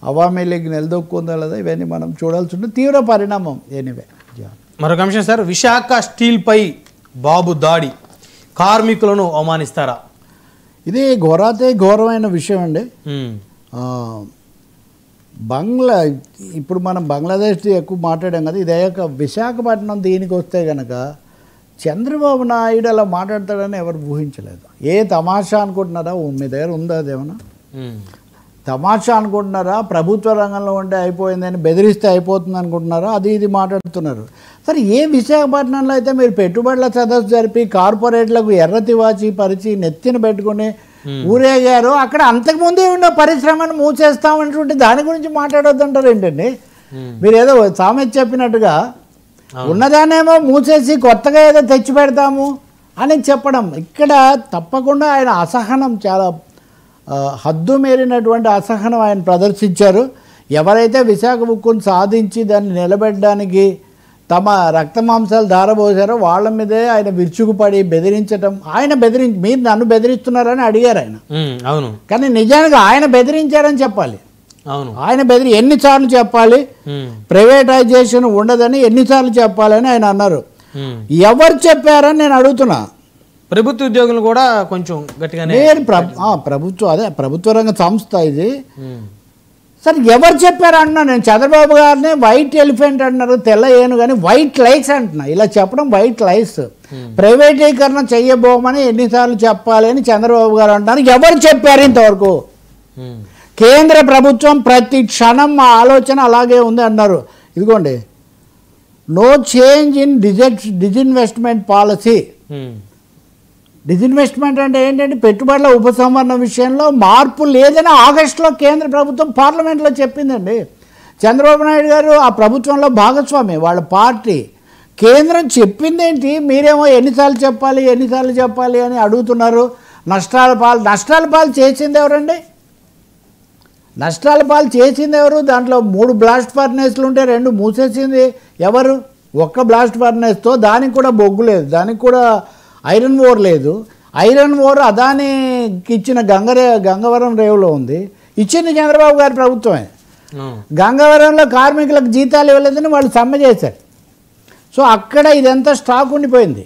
Awami league నిలదొక్కుందా లేదా ఇవన్నీ మనం చూడాల్సి ఉంటుంది. తీవ్ర పరిణామం. ఎనీవే మరొక అంశం సార్, విశాఖ స్టీల్పై బాబు దాడి, కార్మికులను అవమానిస్తారా? ఇది ఘోరమైన విషయం అండి. ఇప్పుడు మనం బంగ్లాదేశ్ ఎక్కువ మాట్లాడాం కదా, ఇదే విశాఖపట్నం దీనికి వస్తే కనుక చంద్రబాబు నాయుడు అలా మాట్లాడతాడని ఎవరు ఊహించలేదు. ఏ తమాషా అనుకుంటున్నారా? మీ దగ్గర ఉందా అదేమన్నా? తమాషా అనుకుంటున్నారా? ప్రభుత్వ రంగంలో ఉంటే అయిపోయిందని, బెదిరిస్తే అయిపోతుంది అనుకుంటున్నారా? అది ఇది మాట్లాడుతున్నారు. సరే, ఏ విశాఖపట్నంలో అయితే మీరు పెట్టుబడుల సదస్సు జరిపి కార్పొరేట్లకు ఎర్ర తివాచి పరిచి నెత్తిన పెట్టుకుని ఊరేగారు, అక్కడ అంతకుముందే ఉన్న పరిశ్రమను మూసేస్తామంటుంటే దాని గురించి మాట్లాడొద్దంటారు ఏంటండి? మీరు ఏదో సామెత చెప్పినట్టుగా ఉన్నదానేమో మూసేసి కొత్తగా ఏదో తెచ్చి పెడతాము అని చెప్పడం. ఇక్కడ తప్పకుండా ఆయన అసహనం, చాలా హద్దు మీరినటువంటి అసహనం ఆయన ప్రదర్శించారు. ఎవరైతే విశాఖ ఉక్కును సాధించి దాన్ని నిలబెట్టడానికి తమ రక్తమాంసాలు ధారపోసారో వాళ్ళ మీదే ఆయన విరుచుకుపడి బెదిరించడం. ఆయన మీరు నన్ను బెదిరిస్తున్నారని అడిగారు ఆయన. అవును, కానీ నిజానికి ఆయన బెదిరించారని చెప్పాలి. అవును, ఆయన ఎన్నిసార్లు చెప్పాలి? ప్రైవేటైజేషన్ ఉండదని ఎన్నిసార్లు చెప్పాలని ఆయన అన్నారు. ఎవరు చెప్పారని నేను అడుగుతున్నా. ప్రభుత్వ ఉద్యోగులు కూడా కొంచెం గట్టిగానే, ప్రభుత్వ రంగ సంస్థ ఇది. సరే, ఎవరు చెప్పారు అంటున్నా నేను. చంద్రబాబు గారిని వైట్ ఎలిఫెంట్ అంటున్నారు, తెల్ల ఏనుగని వైట్ లైస్ అంటున్నా. ఇలా చెప్పడం వైట్ లైస్. ప్రైవేటీకరణ చెయ్యబోమని ఎన్నిసార్లు చెప్పాలి అని చంద్రబాబు గారు అంటున్నారు. ఎవరు చెప్పారు ఇంతవరకు? కేంద్ర ప్రభుత్వం ప్రతి క్షణం మా ఆలోచన అలాగే ఉంది అన్నారు. ఇదిగోండి, no change in disinvestment policy. Disinvestment అంటే ఏంటంటే పెట్టుబడుల ఉపసంహరణ విషయంలో మార్పు లేదని ఆగస్టులో కేంద్ర ప్రభుత్వం పార్లమెంట్లో చెప్పిందండి. చంద్రబాబు నాయుడు గారు ఆ ప్రభుత్వంలో భాగస్వామి, వాళ్ళ పార్టీ. కేంద్రం చెప్పిందేంటి? మీరేమో ఎన్నిసార్లు చెప్పాలి అని అడుగుతున్నారు. నష్టాల పాలు చేసింది ఎవరండి? నష్టాల పాలు చేసింది ఎవరు? దాంట్లో 3 బ్లాస్ట్ ఫర్నేస్లు ఉంటే 2 మూసేసింది ఎవరు? ఒక్క బ్లాస్ట్ ఫర్నేస్తో. దానికి కూడా బొగ్గు లేదు, దానికి కూడా ఐరన్ ఓర్ లేదు. ఐరన్ ఓర్ అదానికి ఇచ్చిన గంగవరం రేవులో ఉంది. ఇచ్చింది చంద్రబాబు గారి ప్రభుత్వమే. గంగవరంలో కార్మికులకు జీతాలు ఇవ్వలేదని వాళ్ళు సమ్మె చేశారు. సో అక్కడ ఇదంతా స్టాక్ ఉండిపోయింది.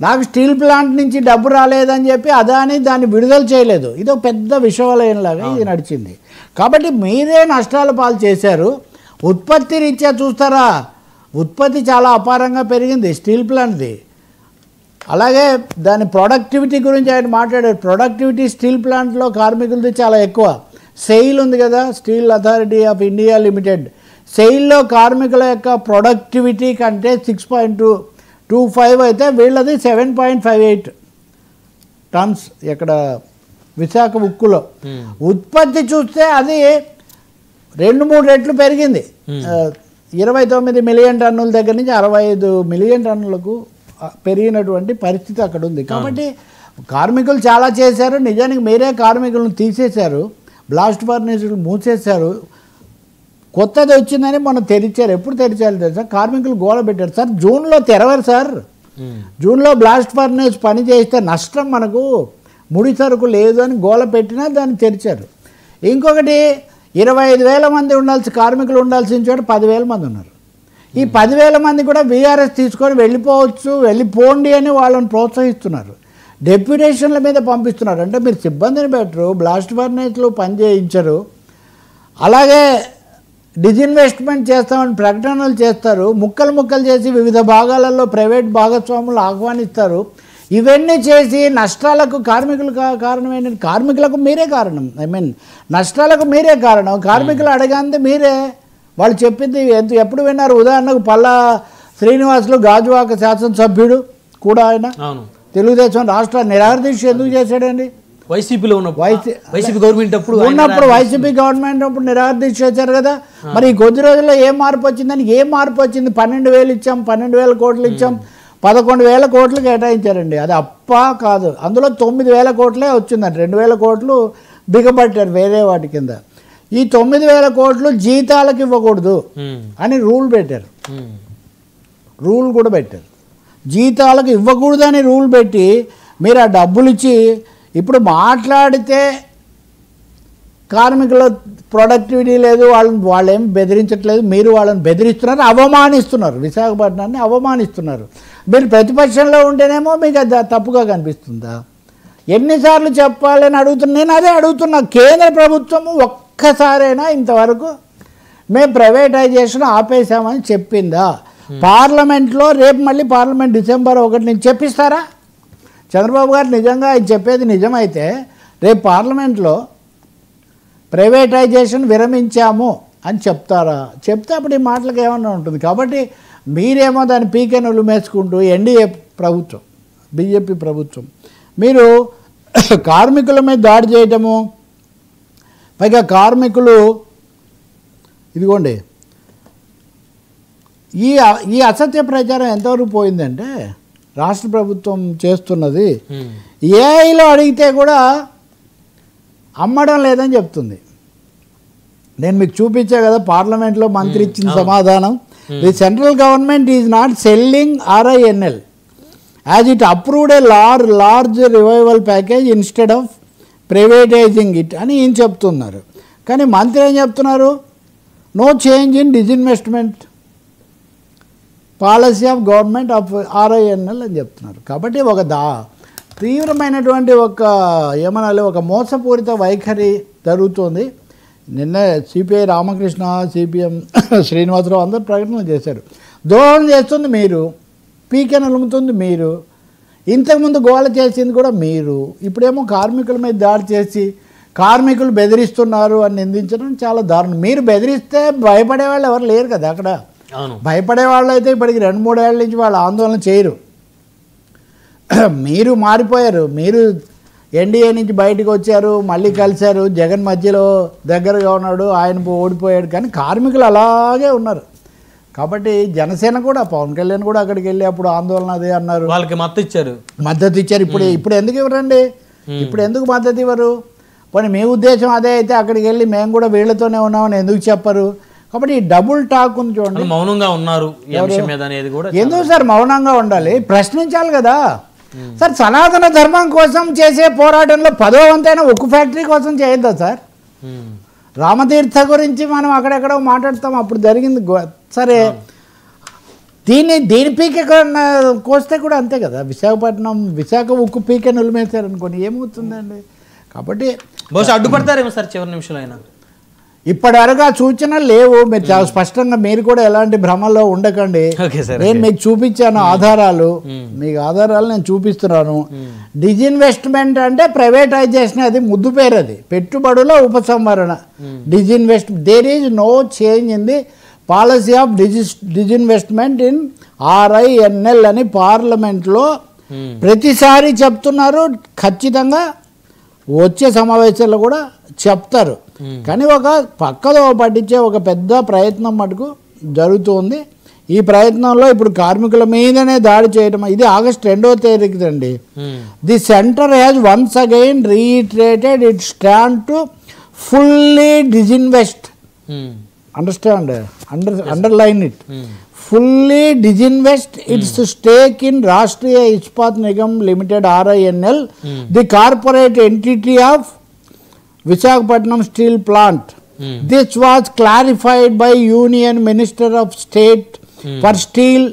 నాకు స్టీల్ ప్లాంట్ నుంచి డబ్బు రాలేదని చెప్పి అదాని దాన్ని విడుదల చేయలేదు. ఇది ఒక పెద్ద విషవలయంలాగా ఇది నడిచింది. కాబట్టి మీరే నష్టాల పాలు చేశారు. ఉత్పత్తి రీత్యా చూస్తారా, ఉత్పత్తి చాలా అపారంగా పెరిగింది స్టీల్ ప్లాంట్ది. అలాగే దాని ప్రొడక్టివిటీ గురించి ఆయన మాట్లాడారు. ప్రొడక్టివిటీ స్టీల్ ప్లాంట్లో కార్మికులది చాలా ఎక్కువ. సెయిల్ ఉంది కదా, Steel Authority of India Limited. సెయిల్లో కార్మికుల యొక్క ప్రొడక్టివిటీ కంటే 6.25 అయితే వీళ్ళది 7.58 టన్స్. ఇక్కడ విశాఖ ఉక్కులో ఉత్పత్తి చూస్తే అది 2-3 రెట్లు పెరిగింది. 29 మిలియన్ టన్నుల దగ్గర నుంచి 65 మిలియన్ టన్నులకు పెరిగినటువంటి పరిస్థితి అక్కడ ఉంది. కాబట్టి కార్మికులు చాలా చేశారు. నిజానికి మీరే కార్మికులను తీసేశారు, బ్లాస్ట్ ఫర్నేసులు మూసేశారు. కొత్తది వచ్చిందని మనం తెరిచారు. ఎప్పుడు తెరిచారు తెలుసా? కార్మికులు గోల పెట్టారు. సార్, జూన్లో తెరవరు సార్. జూన్లో బ్లాస్ట్ ఫర్నేస్ పని చేస్తే నష్టం, మనకు ముడి సరుకు లేదు అని గోల పెట్టినా దాన్ని తెరిచారు. ఇంకొకటి, 25,000 మంది కార్మికులు ఉండాల్సిన చోట 10,000 మంది ఉన్నారు. ఈ 10,000 మంది కూడా వీఆర్ఎస్ తీసుకొని వెళ్ళిపోండి అని వాళ్ళని ప్రోత్సహిస్తున్నారు. డెప్యుటేషన్ల మీద పంపిస్తున్నారు. అంటే మీరు సిబ్బందిని పెట్టరు, బ్లాస్ట్ ఫర్నేస్లు పని చేయించరు, అలాగే డిజిన్వెస్ట్మెంట్ చేస్తామని ప్రకటనలు చేస్తారు, ముక్కలు చేసి వివిధ భాగాలలో ప్రైవేట్ భాగస్వాములు ఆహ్వానిస్తారు. ఇవన్నీ చేసి నష్టాలకు కారణం ఏంటంటే కార్మికులకు మీరే కారణం. నష్టాలకు మీరే కారణం. కార్మికులు అడగంది మీరే. వాళ్ళు చెప్పింది ఎప్పుడు విన్నారు? ఉదాహరణకు పల్లా శ్రీనివాసులు గాజువాక శాసనసభ్యుడు కూడా ఆయన తెలుగుదేశం రాష్ట్ర నిరాదీక్ష ఎందుకు చేశాడండి? వైసీపీలో వైసీపీ గవర్నమెంట్ ఉన్నప్పుడు వైసీపీ గవర్నమెంట్ అప్పుడు నిరాదీక్ష చేశారు కదా. మరి ఈ కొద్ది రోజుల్లో ఏం మార్పు వచ్చిందని? ఏం మార్పు వచ్చింది? 12,000 ఇచ్చాం, 12,000 కోట్లు ఇచ్చాం, 11,000 కోట్లు కేటాయించారండి. అది కాదు. అందులో 9,000 కోట్లే వచ్చిందండి. 2,000 కోట్లు బిగబట్టారు వేరే వాటి కింద. ఈ 9,000 కోట్లు జీతాలకు ఇవ్వకూడదు అని రూల్ పెట్టారు. రూల్ కూడా పెట్టారు. జీతాలకు ఇవ్వకూడదని రూల్ పెట్టి మీరు ఆ డబ్బులు ఇచ్చి ఇప్పుడు మాట్లాడితే కార్మికుల ప్రొడక్టివిటీ లేదు, వాళ్ళు ఏం బెదిరించట్లేదు, మీరు వాళ్ళని బెదిరిస్తున్నారు, అవమానిస్తున్నారు, విశాఖపట్నాన్ని అవమానిస్తున్నారు. మీరు ప్రతిపక్షంలో ఉంటేనేమో మీకు అది తప్పుగా కనిపిస్తుందా? ఎన్నిసార్లు చెప్పాలని అడుగుతున్నా, నేను అదే అడుగుతున్నా. కేంద్ర ప్రభుత్వము ఒక్కసారైనా ఇంతవరకు మేము ప్రైవేటైజేషన్ ఆపేసామని చెప్పిందా? పార్లమెంట్లో రేపు మళ్ళీ పార్లమెంట్ డిసెంబర్ 1 నుంచి చెప్పిస్తారా? చంద్రబాబు గారు నిజంగా ఇది చెప్పేది నిజమైతే రేపు పార్లమెంట్లో ప్రైవేటైజేషన్ విరమించాము అని చెప్తారా? చెప్తే అప్పుడు ఈ మాటలకు ఏమన్నా ఉంటుంది. కాబట్టి మీరేమో దాన్ని పీకెనులు మేసుకుంటూ ఎన్డీఏ ప్రభుత్వం, బీజేపీ ప్రభుత్వం మీరు కార్మికుల మీద దాడి చేయటము, పైగా కార్మికులు ఇదిగోండి ఈ అసత్య ప్రచారం ఎంతవరకు పోయిందంటే రాష్ట్ర ప్రభుత్వం చేస్తున్నది ఏఐలో అడిగితే కూడా అమ్మడం లేదని చెప్తుంది. నేను మీకు చూపించా కదా పార్లమెంట్లో మంత్రి ఇచ్చిన సమాధానం. The central government is not selling RINL as it approved a large revival package instead of privatising it అని ఈయన చెప్తున్నారు. కానీ మంత్రి ఏం చెప్తున్నారు? No change in disinvestment policy of government of RINL అని చెప్తున్నారు. కాబట్టి ఒక తీవ్రమైనటువంటి ఏమనాలి ఒక మోసపూరిత వైఖరి జరుగుతుంది. నిన్న సిపిఐ రామకృష్ణ, సిపిఎం శ్రీనివాసరావు అందరూ ప్రకటనలు చేశారు. దోహం చేస్తుంది మీరు, పీకే నలుముతుంది మీరు, ఇంతకుముందు గోల చేసింది కూడా మీరు, ఇప్పుడేమో కార్మికుల మీద దాడి చేసి కార్మికులు బెదిరిస్తున్నారు అని నిందించడం చాలా దారుణం. మీరు బెదిరిస్తే భయపడే వాళ్ళు ఎవరు లేరు కదా అక్కడ. భయపడే వాళ్ళు అయితే ఇప్పటికి 2-3 ఏళ్ళ నుంచి వాళ్ళు ఆందోళన చేయరు. మీరు మారిపోయారు. మీరు ఎన్డీఏ నుంచి బయటకు వచ్చారు, మళ్ళీ కలిశారు, జగన్ మధ్యలో దగ్గరగా ఉన్నాడు, ఆయన ఓడిపోయాడు, కానీ కార్మికులు అలాగే ఉన్నారు. కాబట్టి జనసేన కూడా పవన్ కళ్యాణ్ కూడా అక్కడికి వెళ్ళి అప్పుడు ఆందోళన అదే అన్నారు, వాళ్ళకి మద్దతు ఇచ్చారు. ఇప్పుడు ఎందుకు ఇవ్వరండి? ఇప్పుడు ఎందుకు మద్దతు ఇవ్వరు? పోనీ మీ ఉద్దేశం అదే అయితే అక్కడికి వెళ్ళి మేము కూడా వీళ్ళతోనే ఉన్నామని ఎందుకు చెప్పరు? కాబట్టి ఈ డబుల్ టాక్ ఉంది చూడండి. మౌనంగా ఉన్నారు ఎందుకు సార్ మౌనంగా ఉండాలి? ప్రశ్నించాలి కదా సార్. సనాతన ధర్మం కోసం చేసే పోరాటంలో 10వ వంతైనా ఉక్కు ఫ్యాక్టరీ కోసం చేయొద్దా సార్? రామతీర్థ గురించి మనం అక్కడెక్కడో మాట్లాడతాం, అప్పుడు జరిగింది సరే. దీని పీకే కోస్తే కూడా అంతే కదా. విశాఖ ఉక్కు పీకే నిలిమేశారు అనుకోండి, ఏమవుతుందండి? కాబట్టి బహుశా అడ్డుపడతారేమో సార్ చివరి నిమిషంలో అయినా. ఇప్పటివరకు ఆ సూచనలు లేవు. మీరు చాలా స్పష్టంగా, మీరు కూడా ఎలాంటి భ్రమలో ఉండకండి. నేను మీకు చూపించాను ఆధారాలు, మీకు ఆధారాలు నేను చూపిస్తున్నాను. డిజిన్వెస్ట్మెంట్ అంటే ప్రైవేటైజేషన్, అది ముద్దు పేరు, అది పెట్టుబడుల ఉపసంహరణ. There is no change in the policy of disinvestment in RINL అని పార్లమెంట్లో ప్రతిసారి చెప్తున్నారు. ఖచ్చితంగా వచ్చే సమావేశాల్లో కూడా చెప్తారు. కానీ ఒక పక్కదో పట్టించే ఒక పెద్ద ప్రయత్నం మటుకు జరుగుతుంది. ఈ ప్రయత్నంలో ఇప్పుడు కార్మికుల మీదనే దాడి చేయడం, ఇది ఆగస్టు 2వ తేదీకి అండి. The centre has once again reiterated it stand to fully disinvest, underline it, fully disinvest its stake in Rashtriya Ispat Nigam Limited RINL, the corporate entity of Visakhapatnam Steel Plant. This was clarified by Union Minister of State for Steel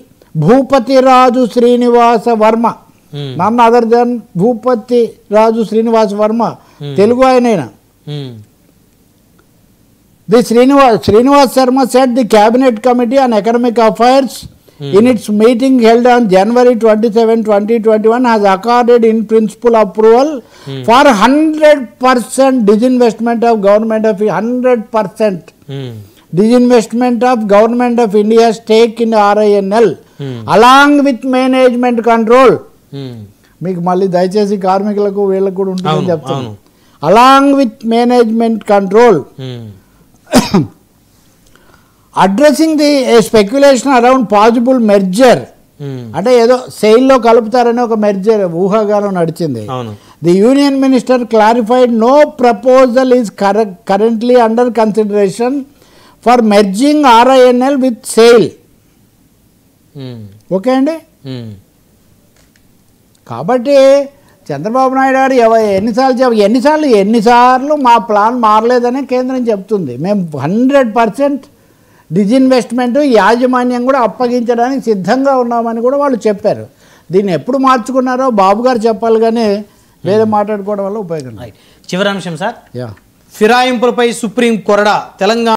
Bhupati Raju Srinivasa Verma, none other than Bhupati Raju Srinivasa Verma, Telugu ayanaina. The Srinivas Sharma said the Cabinet Committee on Economic Affairs in its meeting held on January 27, 2021 has accorded in principle approval for 100% disinvestment of Government of 100% disinvestment of Government of India's stake in RINL along with management control. మీకు మళ్ళీ దయచేసి కార్మికులకు వీళ్ళకు కూడా ఉంటుందని చెప్తాను. Along with management control. Addressing the speculation around possible merger, అంటే ఏదో సెయిల్లో కలుపుతారని ఒక మెర్జర్ ఊహాగానం నడిచింది. The union minister clarified no proposal is currently under consideration for merging RINL with SAIL. Okay అండి. కాబట్టి చంద్రబాబు నాయుడు గారు ఎన్నిసార్లు మా ప్లాన్ మారలేదని కేంద్రం చెప్తుంది. మేము 100% డిజిన్వెస్ట్మెంట్ యాజమాన్యం కూడా అప్పగించడానికి సిద్ధంగా ఉన్నామని కూడా వాళ్ళు చెప్పారు. దీన్ని ఎప్పుడు మార్చుకున్నారో బాబు గారు చెప్పాలి, కానీ వేరే మాట్లాడుకోవడం వల్ల ఉపయోగం. చివరి అంశం సార్, యా ఫిరాయింపులపై సుప్రీం కొరడా తెలంగాణ